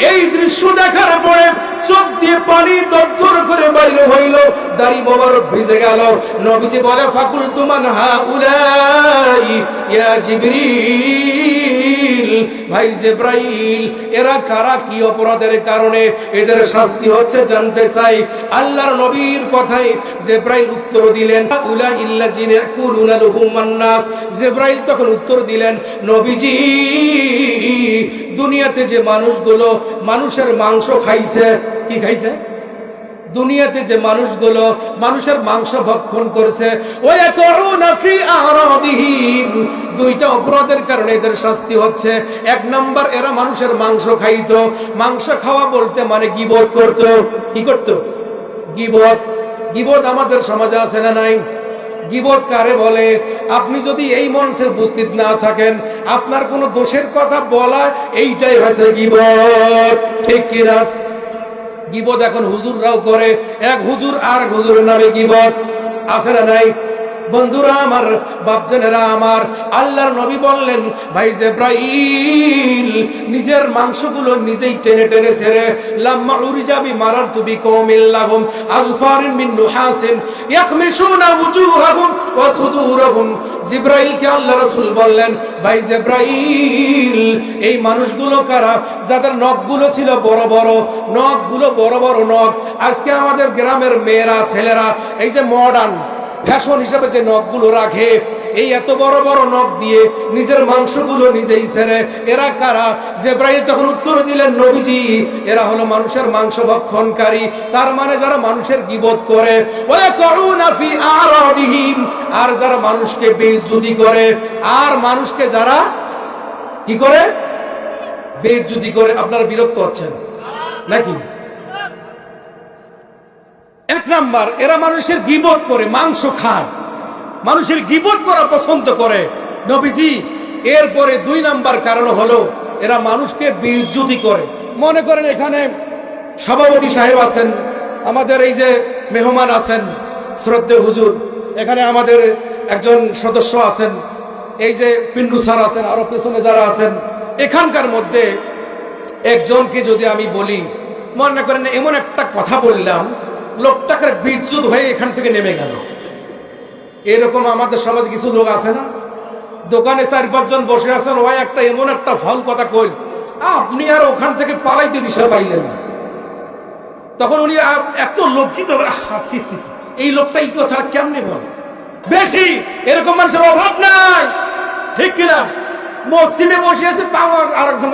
এই দৃশ্য দেখার পরে চোখ দিয়ে পানি দরদর করে বাইরে হইল, দাড়ি মোবারক ভিজে গেল। নবীজি বলে ফাকুলতু মান হাউলাই ইয়া জিবরিল, ভাই জিবরাইল এরা কারা, কি অপরাধের কারণে এদের শাস্তি হচ্ছে জানতে চাই। আল্লাহর নবীর কথায় জিবরাইল উত্তর দিলেন উলা ইল্লাযিনা ইয়াকুলুনা লুহুমান নাস। জিবরাইল তখন উত্তর দিলেন নবীজি, দুনিয়াতে যে মানুষগুলো মানুষের মাংস খাইছে, কি খাইছে? দুনিয়াতে যে মানুষগুলো মানুষের মাংস ভক্ষণ করছে, ওয়ায়াকুনা ফি আরাদিহিম, দুইটা অপরাধের কারণে এদের শাস্তি হচ্ছে। এক নাম্বার, এরা মানুষের মাংস খাইতো। মাংস খাওয়া বলতে মানে গীবত করত। কি করত? গীবত। গীবত আমাদের সমাজে আছে না নাই? গীবত কারে বলে? আপনি যদি এই মঞ্চে উপস্থিত না থাকেন, আপনার কোনো দোষের কথা বলা, এইটাই হয়েছে গীবত, ঠিক কিনা? গীবত এখন হুজুররাও করে। এক হুজুর আর হুজুরের নামে গীবত, আছে না নাই? বন্ধুরা আমার, বাপজানেরা আমার, আল্লাহর নবী বললেন ভাই জিবরাইল নিজের মাংসগুলো নিজেই টেনে টেনে ছেড়ে লাম্মা উরিজাবি মারারতু বিকওমিল লাহুম আযফারিন মিন নুহাসিন ইয়াখমিশুনা ওয়ুজুহাহুম ওয়া সুদুরহুম। জিবরাইলকে আল্লাহ রাসূল বললেন ভাই জিবরাইল এই মানুষগুলো কারা? যাদের নখগুলো ছিল বড় বড়, নখগুলো বড় বড় নখ। আজকে আমাদের গ্রামের মেয়েরা ছেলেরা এই যে মডার্ন ফ্যাশন হিসেবে যে নখগুলো রাখে, এই এত বড় বড় নখ দিয়ে নিজের মাংসগুলো নিজেই ছেড়ে, এরা কারা? জিবরাইল তখন উত্তর দিলেন নবীজি, এরা হলো মানুষের মাংস ভক্ষণকারী। তার মানে যারা মানুষের গীবত করে, ওয়ায়াকুনা ফি আরাদিহিম, আর যারা মানুষকে বেইজ্জতি করে, আর মানুষকে যারা কি করে? বেইজ্জতি করে। আপনারা বিরক্ত হচ্ছেন নাকি? এক নাম্বার, এরা মানুষের গীবত করে, মাংস খায়, মানুষের গীবত করা পছন্দ করে নবীজি। এরপরে দুই নাম্বার কারণ হলো এরা মানুষকে বেইজ্জতি করে। মনে করেন এখানে সভাপতি সাহেব আছেন, আমাদের এই যে মেহমান আছেন শ্রদ্ধেয় হুজুর, এখানে আমাদের একজন সদস্য আছেন, এই যে পিন্টু স্যার আছেন, আরো পেছনে যারা আছেন, এখানকার মধ্যে একজনকে যদি আমি বলি, মনে করেন এমন একটা কথা বললাম, লোকটাকে বিদ্যুৎ হয়ে এখান থেকে নেমে গেল। এরকম আমাদের সমাজে কিছু লোক আছে না? দোকানে 4-5 জন বসে আছেন, ওই একটা এমন একটা ফাউল কথা কইল, আপনি আর ওখান থেকে পালাইতে দিশা পাইলেন না। তখন উনি এত লজ্জিত, এই লোকটা এই কথা কেমনে বলে? বেশি এরকম মানুষের অভাব নাই, ঠিক কিনা? মসজিদে বসে আছে, তাও আরেকজন